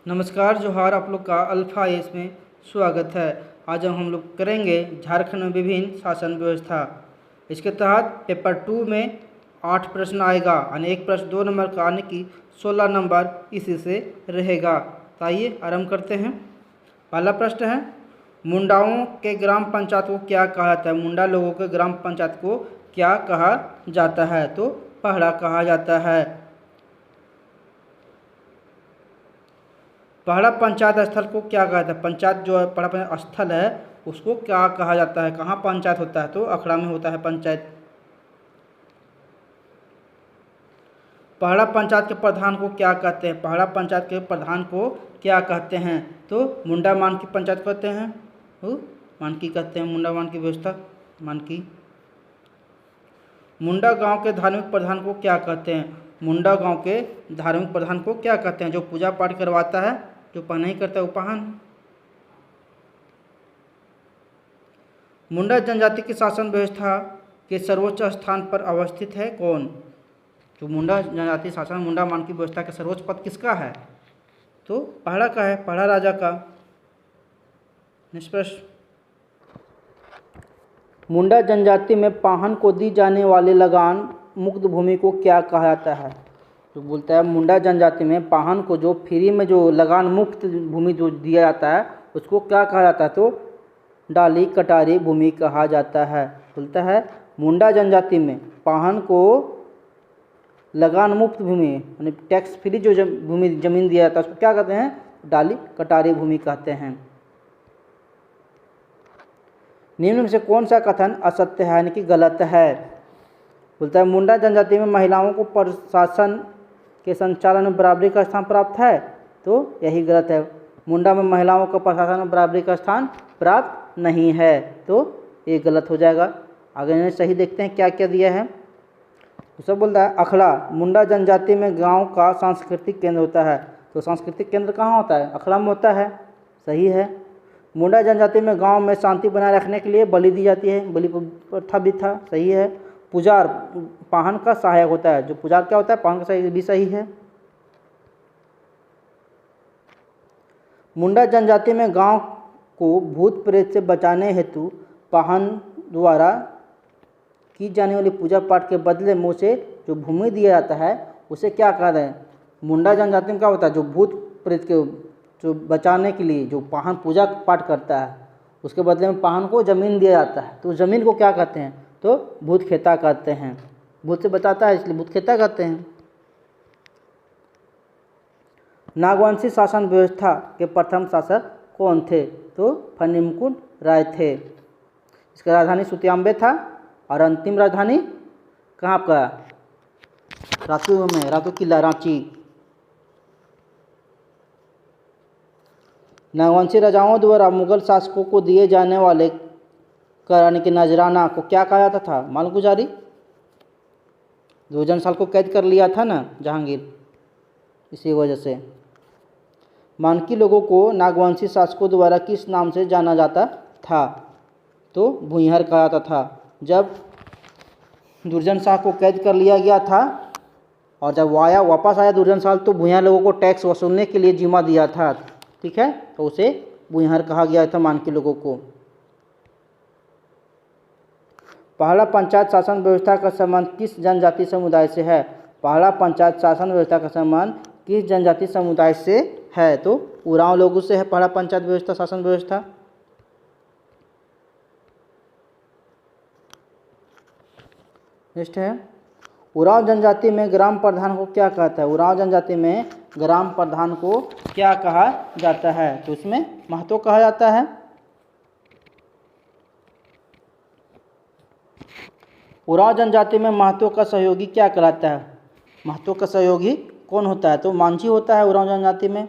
नमस्कार जोहार, आप लोग का अल्फा एस में स्वागत है। आज हम लोग करेंगे झारखंड में विभिन्न शासन व्यवस्था। इसके तहत पेपर 2 में 8 प्रश्न आएगा, यानी एक प्रश्न 2 नंबर का, यानी कि 16 नंबर इसी से रहेगा। तो आइए आरम्भ करते हैं। पहला प्रश्न है, मुंडाओं के ग्राम पंचायत को क्या कहा जाता है? मुंडा लोगों के ग्राम पंचायत को क्या कहा जाता है? तो पहड़ा कहा जाता है। पहड़ा पंचायत स्थल को क्या कहा जाता है? पंचायत जो है, पहड़ा पंचायत स्थल है, उसको क्या कहा जाता है? कहाँ पंचायत होता है? तो अखड़ा में होता है पंचायत। पहड़ा पंचायत के प्रधान को क्या कहते हैं? पहड़ा पंचायत के प्रधान को क्या कहते हैं? तो मुंडा मानकी पंचायत कहते हैं, मानकी कहते हैं, मुंडा मानकी व्यवस्था मानकी। मुंडा गांव के धार्मिक प्रधान को क्या कहते हैं? मुंडा गांव के धार्मिक प्रधान को क्या कहते हैं? जो पूजा पाठ करवाता है, जो पाठ नहीं करता है, उपाहन। मुंडा जनजाति की शासन व्यवस्था के सर्वोच्च स्थान पर अवस्थित है कौन? जो मुंडा जनजाति शासन मुंडा मानकी व्यवस्था का सर्वोच्च पद किसका है? तो पहड़ा का है, पहड़ा राजा का। निष्प्रश्न, मुंडा जनजाति में पाहन को दी जाने वाली लगान मुक्त भूमि को क्या कहा जाता है? जो बोलता है मुंडा जनजाति में पाहन को जो फ्री में जो लगान मुक्त भूमि जो दिया जाता है, उसको क्या कहा जाता है? तो डाली कटारी भूमि कहा जाता है। बोलता है मुंडा जनजाति में पाहन को लगान मुक्त भूमि यानी टैक्स फ्री जो भूमि जमीन दिया जाता है, उसको क्या कहते हैं? डाली कटारी भूमि कहते हैं। निम्न में से कौन सा कथन असत्य है, यानी कि गलत है? बोलता है मुंडा जनजाति में महिलाओं को प्रशासन के संचालन में बराबरी का स्थान प्राप्त है, तो यही गलत है। मुंडा में महिलाओं को प्रशासन में बराबरी का स्थान प्राप्त नहीं है, तो ये गलत हो जाएगा। आगे इन्हें सही देखते हैं क्या क्या दिया है। तो सब बोलता है अखड़ा मुंडा जनजाति में गांव का सांस्कृतिक केंद्र होता है, तो सांस्कृतिक केंद्र कहाँ होता है? अखड़ा में होता है, सही है। मुंडा जनजाति में गांव में शांति बनाए रखने के लिए बलि दी जाती है, बलि प्रथा भी था, सही है। पुजार पाहन का सहायक होता है, जो पुजार क्या होता है? पाहन का सहायक, भी सही है। मुंडा जनजाति में गांव को भूत प्रेत से बचाने हेतु पाहन द्वारा की जाने वाली पूजा पाठ के बदले में उसे जो भूमि दिया जाता है, उसे क्या कहते हैं? मुंडा जनजाति में क्या होता है? जो भूत प्रेत के जो बचाने के लिए जो पाहन पूजा पाठ करता है, उसके बदले में पाहन को जमीन दिया जाता है, तो ज़मीन को क्या कहते हैं? तो भूत खेता कहते हैं। भूत से बचाता है इसलिए भूत खेता कहते हैं। नागवंशी शासन व्यवस्था के प्रथम शासक कौन थे? तो फणिमुकुट राय थे। इसका राजधानी सुतियांबे था, और अंतिम राजधानी कहाँ का? रातू में, रातू किला, रांची। नागवंशी राजाओं द्वारा मुगल शासकों को दिए जाने वाले कराने के नजराना को क्या कहा जाता था? मालगुजारी। 2 साल को कैद कर लिया था ना जहांगीर, इसी वजह से। मानकी लोगों को नागवंशी शासकों द्वारा किस नाम से जाना जाता था? तो भूंइहर कहा जाता था। जब दुर्जन शाह को कैद कर लिया गया था और जब वापस आया दुर्जन शाह, तो भूंइहर लोगों को टैक्स वसूलने के लिए जिम्मा दिया था, ठीक है, तो उसे भूंइहर कहा गया था मानकी लोगों को। पहला पंचायत शासन व्यवस्था का संबंध किस जनजाति समुदाय से है? पहला पंचायत शासन व्यवस्था का संबंध किस जनजाति समुदाय से है? तो उरांव लोगों से है पहला पंचायत व्यवस्था शासन व्यवस्था। नेक्स्ट है, उरांव जनजाति में ग्राम प्रधान को क्या कहता है? उरांव जनजाति में ग्राम प्रधान को क्या कहा जाता है? तो इसमें महतो कहा जाता है। उरांव जनजाति में महतो का सहयोगी क्या कहलाता है? महतो का सहयोगी कौन होता है? तो मांझी होता है उरांव जनजाति में।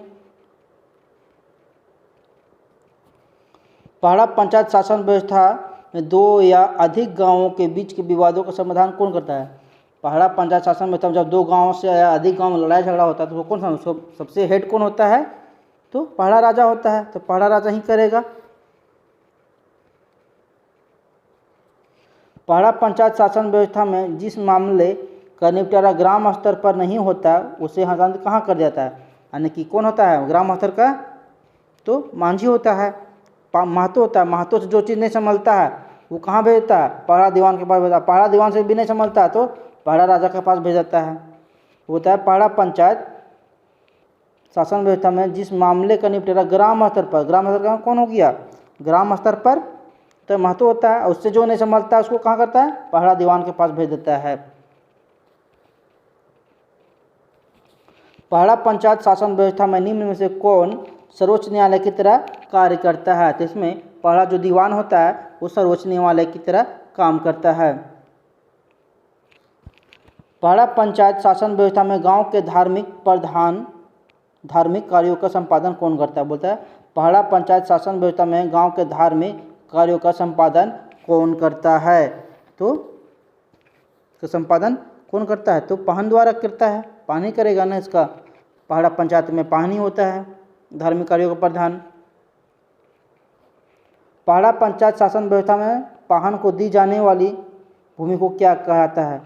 पहला पंचायत शासन व्यवस्था में 2 या अधिक गांवों के बीच के विवादों का समाधान कौन करता है? पहला पंचायत शासन व्यवस्था में जब 2 गांवों से या अधिक गांव में लड़ाई झगड़ा होता है, तो वो कौन सा सबसे हेड कौन होता है? तो पहला राजा होता है, तो पहला राजा ही करेगा। पहला पंचायत शासन व्यवस्था में जिस मामले का निपटारा ग्राम स्तर पर नहीं होता, उसे हस्तांतरित कहाँ कर जाता है? यानी कि कौन होता है ग्राम स्तर का, तो मांझी होता है। महतो होता है, महतो से जो चीज़ नहीं संभलता है वो कहाँ भेजता है, पहरा दीवान के पास भेजता है। पहरा दीवान से भी नहीं संभलता है तो पहरा राजा के पास भेज देता है। होता है पहरा पंचायत शासन व्यवस्था में जिस मामले का निपटारा ग्राम स्तर पर, ग्राम स्तर का कौन हो गया, ग्राम स्तर पर तो महत्व होता है। उससे जो नहीं संभलता है उसको कहाँ करता है, पहरा दीवान के पास भेज देता है। पहरा पंचायत शासन व्यवस्था में निम्न में से कौन सर्वोच्च न्यायालय की तरह कार्य करता है, तो इसमें पहरा जो दीवान होता है वो सर्वोच्च न्यायालय की तरह काम करता है। पहरा पंचायत शासन व्यवस्था में गांव के धार्मिक कार्यों का संपादन कौन करता है, बोलता है पहरा पंचायत शासन व्यवस्था में गांव के धार्मिक कार्यों का संपादन कौन करता है, तो संपादन कौन करता है, तो पाहन द्वारा करता है। पाहन ही करेगा ना, इसका पहरा पंचायत में पाहन ही होता है धार्मिक कार्यों का प्रधान। पहरा पंचायत शासन व्यवस्था में पाहन को दी जाने वाली भूमि को क्या कहता है,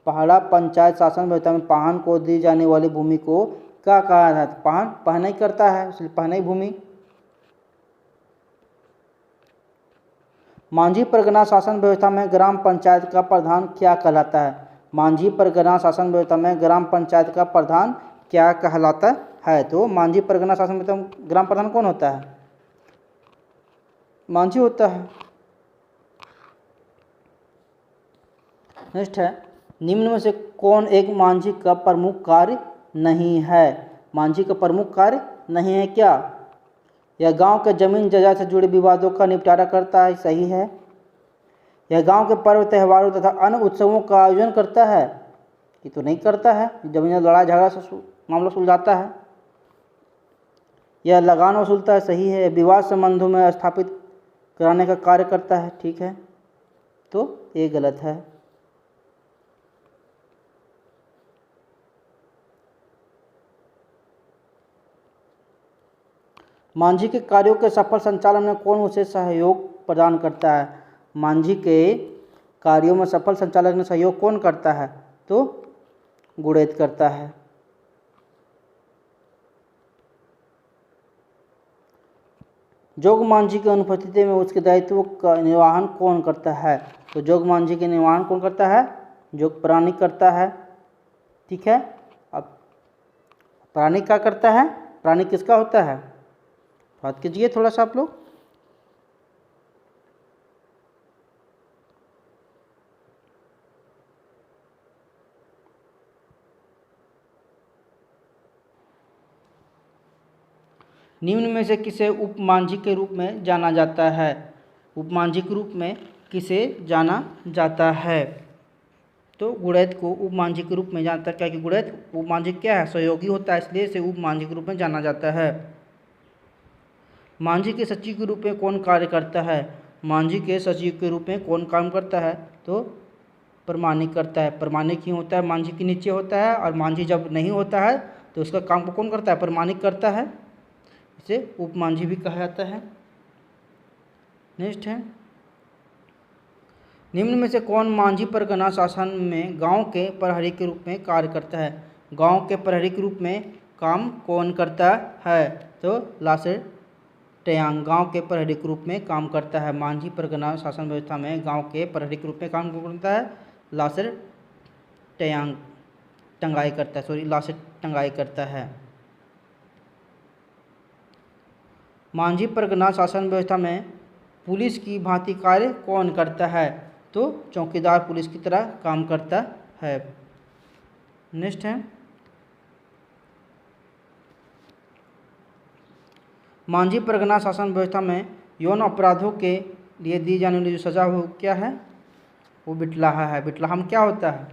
पहरा पंचायत शासन व्यवस्था में पाहन को दी जाने वाली भूमि को क्या कहा जाता है, पाहन पहना ही करता है इसलिए पहना ही भूमि। मांझी परगना शासन व्यवस्था में ग्राम पंचायत का प्रधान क्या कहलाता है, मांझी परगना शासन व्यवस्था में ग्राम पंचायत का प्रधान क्या कहलाता है, तो मांझी परगना शासन व्यवस्था में ग्राम प्रधान कौन होता है, मांझी होता है। नेक्स्ट है निम्न में से कौन एक मांझी का प्रमुख कार्य नहीं है, मांझी का प्रमुख कार्य नहीं है क्या, यह गांव के जमीन जायदाद से जुड़े विवादों का निपटारा करता है, सही है। यह गांव के पर्व त्योहारों तथा अन्य उत्सवों का आयोजन करता है, ये तो नहीं करता है, जमीन लड़ाई झगड़ा से मामला सुलझाता है। यह लगान वसूलता है, सही है। विवाद संबंधों में स्थापित कराने का कार्य करता है, ठीक है, तो ये गलत है। मांझी के कार्यों के सफल संचालन में कौन उसे सहयोग प्रदान करता है, मांझी के कार्यों में सफल संचालन में सहयोग कौन करता है, तो गुड़ेत करता है। जोग मांझी की अनुपस्थिति में उसके दायित्व का निर्वहन कौन करता है, तो जोग मांझी के निर्वहन कौन करता है, जोग प्राणी करता है, ठीक है। अब प्राणी क्या करता है, प्राणी किसका होता है, बात कीजिए थोड़ा सा आप लोग। निम्न में से किसे उपमांझी के रूप में जाना जाता है, उपमांझी के रूप में किसे जाना जाता है, तो गुड़ैत को उपमांझी के रूप में जानता है, क्या कि गुड़ैत उपमांझी क्या है, सहयोगी होता है, इसलिए इसे उपमांझी के रूप में जाना जाता है। मांझी के सचिव के रूप में कौन कार्य करता है, मांझी के सचिव के रूप में कौन काम करता है, तो प्रमाणिक करता है। प्रमाणिक ही होता है, मांझी के नीचे होता है, और मांझी जब नहीं होता है तो उसका काम को कौन करता है, प्रमाणिक करता है, इसे उपमांझी भी कहा जाता है। नेक्स्ट है निम्न में से कौन मांझी परगना शासन में गांव के प्रहरी के रूप में कार्य करता है, गांव के प्रहरी के रूप में काम कौन करता है, तो लासेर टयांग गांव के प्रहरी के रूप में काम करता है। मांझी परगना शासन व्यवस्था में गांव के प्रहरी के रूप में काम करता है, लासेर टयांग टंगाई करता है, सॉरी लासेर टंगाई करता है। मांझी परगना शासन व्यवस्था में पुलिस की भांति कार्य कौन करता है, तो चौकीदार पुलिस की तरह काम करता है। नेक्स्ट है मांझी परगना शासन व्यवस्था में यौन अपराधों के लिए दी जाने वाली जो सज़ा हो क्या है, वो बिटलाहा है। बिटलाहा में क्या होता है,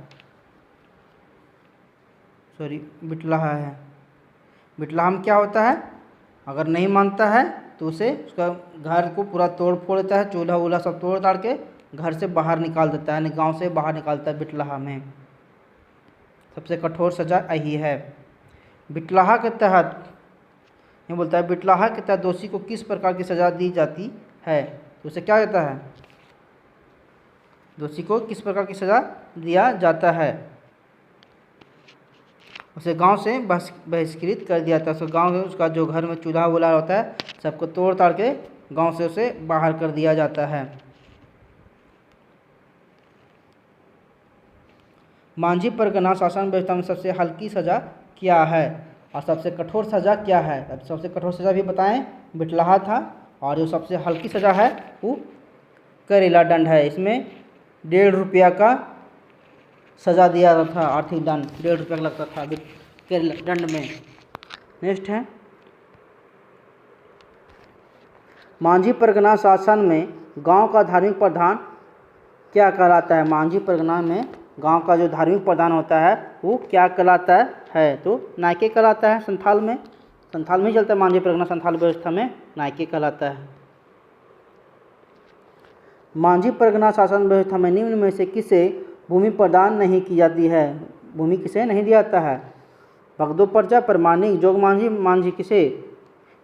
सॉरी बिटलाहा है, बिटलाहा में क्या होता है, अगर नहीं मानता है तो उसे उसका घर को पूरा तोड़ फोड़ देता है, चूल्हा वूल्हा सब तोड़ ताड़ के घर से बाहर निकाल देता है, यानी गांव से बाहर निकालता है। बिटलाहा में सबसे कठोर सज़ा यही है। बिटलाहा के तहत ये बोलता है, बिटलाहा के तहत दोषी को किस प्रकार की सज़ा दी जाती है, तो उसे क्या कहता है, दोषी को किस प्रकार की सज़ा दिया जाता है, उसे गांव से बहिष्कृत कर दिया था। उसको गांव में उसका जो घर में चूल्हा वूल्हा होता है सबको तोड़ ताड़ के गांव से उसे बाहर कर दिया जाता है। मांझी परगना शासन व्यवस्था में सबसे हल्की सज़ा क्या है और सबसे कठोर सज़ा क्या है? अब सबसे कठोर सज़ा भी बताएं, बिटलाहा था, और जो सबसे हल्की सज़ा है वो करेला दंड है। इसमें 1.5 रुपया का सज़ा दिया जाता था, आर्थिक दंड 1.5 रुपया लगता था करेला दंड में। नेक्स्ट है, मांझी परगना शासन में गांव का धार्मिक प्रधान क्या कहलाता है? मांझी परगना में गांव का जो धार्मिक प्रधान होता है वो क्या कहलाता है? तो नायके कहलाता है। संथाल में ही चलता है मांझी परगना, संथाल व्यवस्था में नायके कहलाता है। मांझी परगना शासन व्यवस्था में निम्न में से किसे भूमि प्रदान नहीं की जाती है? भूमि किसे नहीं दिया जाता है? भगदो प्रजा, परमानिक, जोग मांझी, मांझी किसे?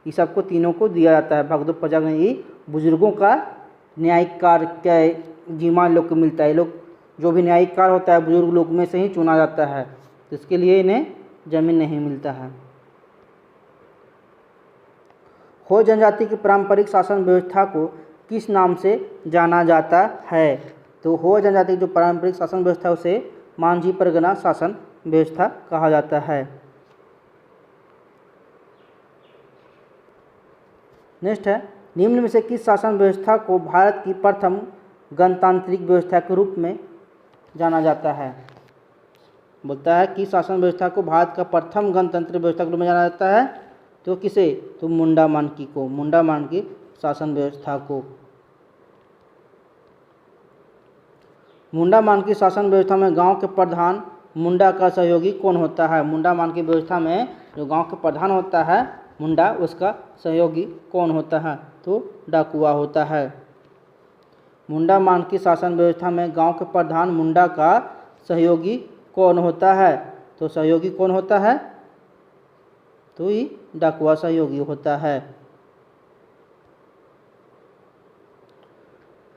ये सबको तीनों को दिया जाता है। भगदो प्रजा में ये बुजुर्गों का न्यायिक कार्य क्या जीमा लोग को मिलता है। लोग जो भी न्यायिक कार्य होता है बुजुर्ग लोग में से ही चुना जाता है, तो इसके लिए इन्हें जमीन नहीं मिलता है। हो जनजाति की पारंपरिक शासन व्यवस्था को किस नाम से जाना जाता है? तो हो जनजाति की जो पारंपरिक शासन व्यवस्था है उसे मांझी परगना शासन व्यवस्था कहा जाता है। नेक्स्ट है, निम्न में से किस शासन व्यवस्था को भारत की प्रथम गणतांत्रिक व्यवस्था के रूप में जाना जाता है? बोलता है कि शासन व्यवस्था को भारत का प्रथम गणतंत्र व्यवस्था के रूप में जाना जाता है। तो किसे? तो मुंडा मानकी को, मुंडा मानकी शासन व्यवस्था को। मुंडा मानकी शासन व्यवस्था में गांव के प्रधान मुंडा का सहयोगी कौन होता है? मुंडा मानकी व्यवस्था में जो गांव के प्रधान होता है मुंडा, उसका सहयोगी कौन होता है? तो डाकुआ होता है। मुंडा मानकी शासन व्यवस्था में गांव के प्रधान मुंडा का सहयोगी कौन होता है? तो सहयोगी कौन होता है? तो ये डाकुआ सहयोगी होता है।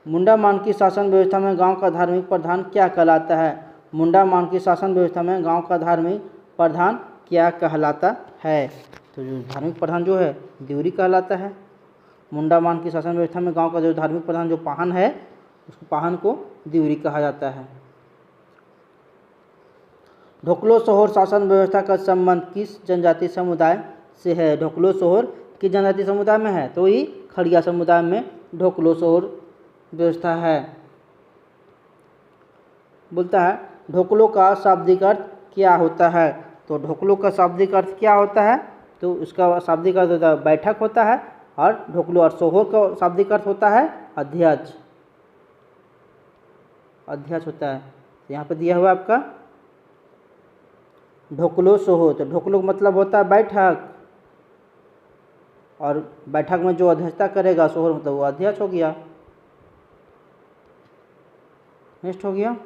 मुंडा मानकी शासन व्यवस्था में गांव का धार्मिक प्रधान क्या कहलाता है? मुंडा मानकी शासन व्यवस्था में गांव का धार्मिक प्रधान क्या कहलाता है? तो जो धार्मिक प्रधान जो है देवरी कहलाता है। मुंडा मानकी शासन व्यवस्था में गांव का जो धार्मिक प्रधान जो पाहन है उसको पाहन को देवरी कहा जाता है। ढोकलो सोहर शासन व्यवस्था का संबंध किस जनजाति समुदाय से है? ढोकलो सोहर किस जनजाति समुदाय में है? तो ये खड़िया समुदाय में ढोकलो सोहर व्यवस्था है। बोलता है ढोकलो का शाब्दिक अर्थ क्या होता है? तो ढोकलो का शाब्दिक अर्थ क्या होता है? तो उसका शाब्दिक अर्थ होता है बैठक होता है, और ढोकलो और सोहर का शाब्दिक अर्थ होता है अध्यक्ष, अध्यक्ष होता है। यहाँ पे दिया हुआ आपका ढोकलो सोहर, तो ढोकलो का मतलब होता है बैठक, और बैठक में जो अध्यक्षता करेगा सोहर मतलब वो अध्यक्ष हो गया। नेक्स्ट हो गया,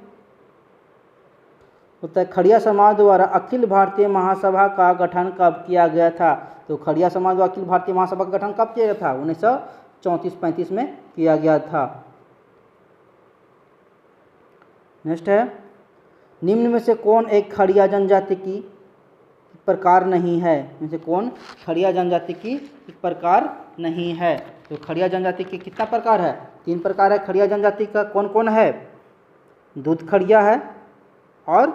होता है खड़िया समाज द्वारा अखिल भारतीय महासभा का गठन कब किया गया था? तो खड़िया समाज द्वारा अखिल भारतीय महासभा का गठन कब किया गया था? 1934-35 में किया गया था। नेक्स्ट है, निम्न में से कौन एक खड़िया जनजाति की प्रकार नहीं है? इनमें से कौन खड़िया जनजाति की प्रकार नहीं है? तो खड़िया जनजाति के कितना प्रकार है? 3 प्रकार है खड़िया जनजाति का। कौन कौन है? दूध खड़िया है, और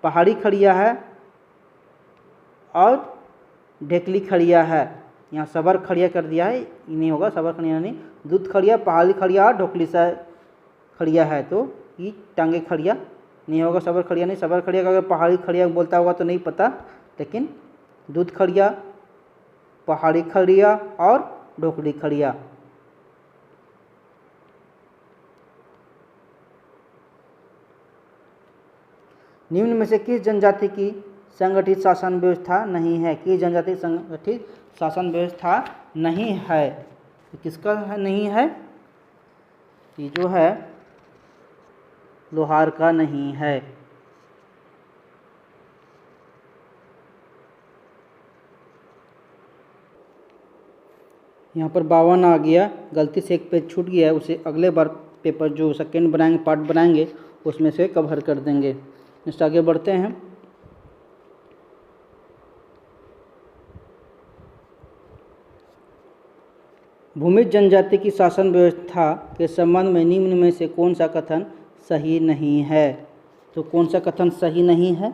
पहाड़ी खड़िया है, और ढेकली खड़िया है। यहाँ सबर खड़िया कर दिया है, ये नहीं होगा, सबर खड़िया नहीं। दूध खड़िया, पहाड़ी खड़िया और ढोकली सा खड़िया है, तो ये टांगे खड़िया नहीं होगा, सबर खड़िया नहीं। सबर खड़िया का अगर पहाड़ी खड़िया बोलता होगा तो नहीं पता, लेकिन दूध खड़िया, पहाड़ी खड़िया और ढोकली खड़िया। निम्न में से किस जनजाति की संगठित शासन व्यवस्था नहीं है? किस जनजाति संगठित शासन व्यवस्था नहीं है? किसका नहीं है? ये जो है लोहार का नहीं है। यहाँ पर 52 आ गया, गलती से एक पेज छूट गया है, उसे अगले बार पेपर जो सेकेंड बनाएंगे पार्ट बनाएंगे उसमें से कवर कर देंगे। नेक्स्ट आगे बढ़ते हैं। भूमिज जनजाति की शासन व्यवस्था के संबंध में निम्न में से कौन सा कथन सही नहीं है? तो कौन सा कथन सही नहीं है?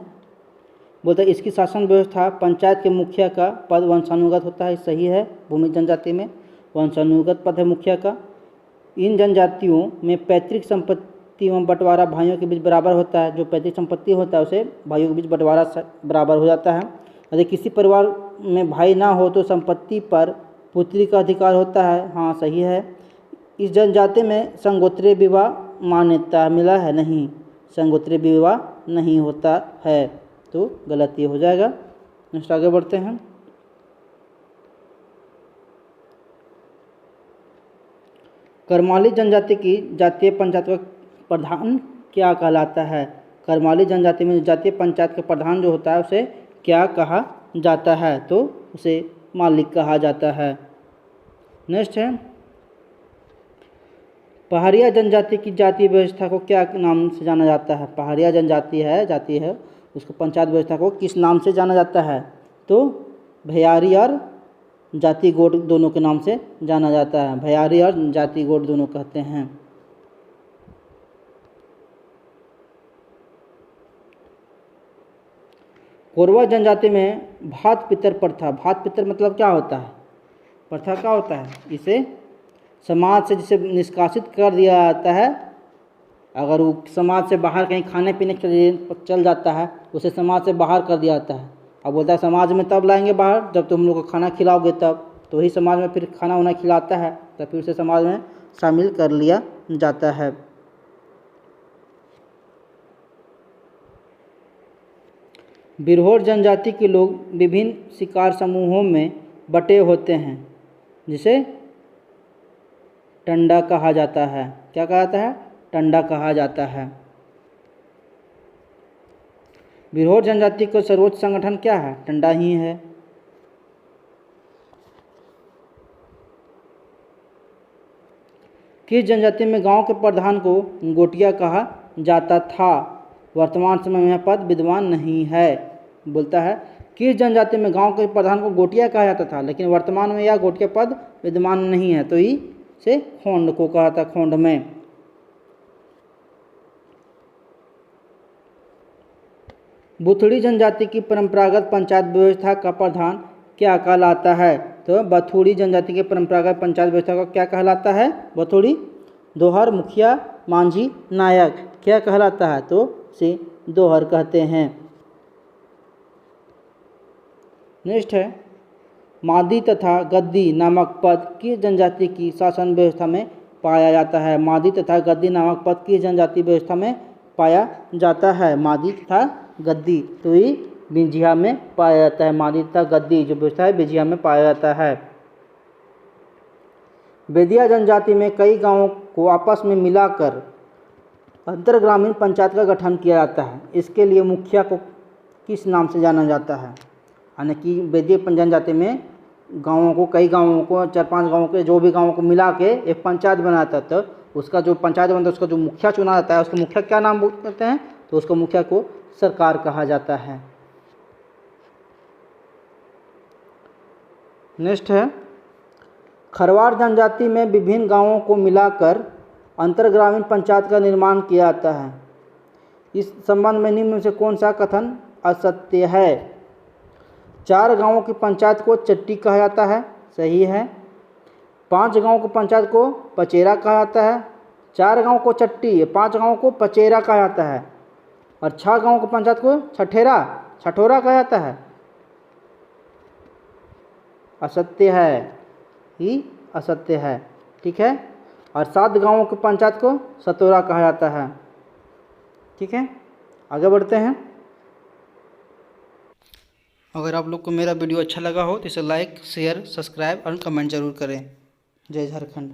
बोलते इसकी शासन व्यवस्था पंचायत के मुखिया का पद वंशानुगत होता है, सही है। भूमिज जनजाति में वंशानुगत पद है मुखिया का। इन जनजातियों में पैतृक संपत्ति एवं बंटवारा भाइयों के बीच बराबर होता है। जो पैतृक संपत्ति होता है उसे भाइयों के बीच बंटवारा बराबर हो जाता है। यदि किसी परिवार में भाई ना हो तो संपत्ति पर पुत्री का अधिकार होता है, हाँ सही है। इस जनजाति में संगोत्रीय विवाह मान्यता मिला है, नहीं, संगोत्रीय विवाह नहीं होता है, तो गलत ये हो जाएगा। नेक्स्ट आगे बढ़ते हैं। करमाली जनजाति की जातीय पंचायत का प्रधान क्या कहलाता है? करमाली जनजाति में जातीय पंचायत का प्रधान जो होता है उसे क्या कहा जाता है? तो उसे मालिक कहा जाता है। नेक्स्ट है, पहाड़िया जनजाति की जातीय व्यवस्था को क्या नाम से जाना जाता है? पहाड़िया जनजाति है, जाति है, उसको पंचायत व्यवस्था को किस नाम से जाना जाता है? तो भैयारी और जाति गोट दोनों के नाम से जाना जाता है। भैयारी और जाति गोट दोनों कहते हैं। कोरवा जनजाति में भात पितर प्रथा, भात पितर मतलब क्या होता है? प्रथा क्या होता है? इसे समाज से जिसे निष्कासित कर दिया जाता है, अगर वो समाज से बाहर कहीं खाने पीने के लिए चल जाता है उसे समाज से बाहर कर दिया जाता है। अब बोलता है समाज में तब लाएंगे बाहर जब तुम लोग को खाना खिलाओगे, तब तो वही समाज में फिर खाना वाना खिलाता है, तब फिर उसे समाज में शामिल कर लिया जाता है। बिरहोर जनजाति के लोग विभिन्न शिकार समूहों में बटे होते हैं जिसे टंडा कहा जाता है। क्या कहा जाता है? टंडा कहा जाता है। बिरहोर जनजाति का सर्वोच्च संगठन क्या है? टंडा ही है। किस जनजाति में गांव के प्रधान को गोटिया कहा जाता था? वर्तमान समय में यह पद विद्यमान नहीं है। बोलता है किस जनजाति में गांव के प्रधान को गोटिया कहा जाता था, लेकिन वर्तमान में यह गोटिया पद विद्यमान नहीं है, तो इसे खोंड को कहा था, खोंड में। बुथड़ी जनजाति की परंपरागत पंचायत व्यवस्था का प्रधान क्या कहलाता है? तो बथुड़ी जनजाति के परंपरागत पंचायत व्यवस्था का क्या कहलाता है? बथुड़ी दोहर, मुखिया, मांझी, नायक क्या कहलाता है? तो उसे दोहर कहते हैं। नेक्स्ट है, मादी तथा गद्दी नामक पद किस जनजाति की शासन व्यवस्था में पाया जाता है? मादी तथा गद्दी नामक पद किस जनजाति व्यवस्था में पाया जाता है? मादी तथा गद्दी, तो ये बिंझिया में पाया जाता है। मादी तथा गद्दी जो व्यवस्था है बिंझिया में पाया जाता है। बेदिया जनजाति में कई गांवों को आपस में मिलाकर अंतरग्रामीण पंचायत का गठन किया जाता है। इसके लिए मुखिया को किस नाम से जाना जाता है? यानी कि बेदिया जनजाति में गांवों को, कई गांवों को, 4-5 गांवों के जो भी गांवों को मिला के एक पंचायत बनाता था, तो उसका जो पंचायत बनता है उसका जो मुखिया चुना जाता है, उसको मुखिया क्या नाम बोलते हैं? तो उसको मुखिया को सरकार कहा जाता है। नेक्स्ट है, खरवार जनजाति में विभिन्न गांवों को मिलाकर अंतरग्रामीण पंचायत का निर्माण किया जाता है। इस संबंध में निम्न में से कौन सा कथन असत्य है? 4 गांवों की पंचायत को चट्टी कहा जाता है, सही है। 5 गांवों की पंचायत को पचेरा कहा जाता है। 4 गांव को चट्टी, 5 गांवों को पचेरा कहा जाता है, और 6 गांवों की पंचायत को छठोरा कहा जाता है। असत्य है, ही असत्य है, ठीक है। और 7 गांवों की पंचायत को सतोरा कहा जाता है, ठीक है। आगे बढ़ते हैं। अगर आप लोग को मेरा वीडियो अच्छा लगा हो तो इसे लाइक, शेयर, सब्सक्राइब और कमेंट जरूर करें। जय झारखंड।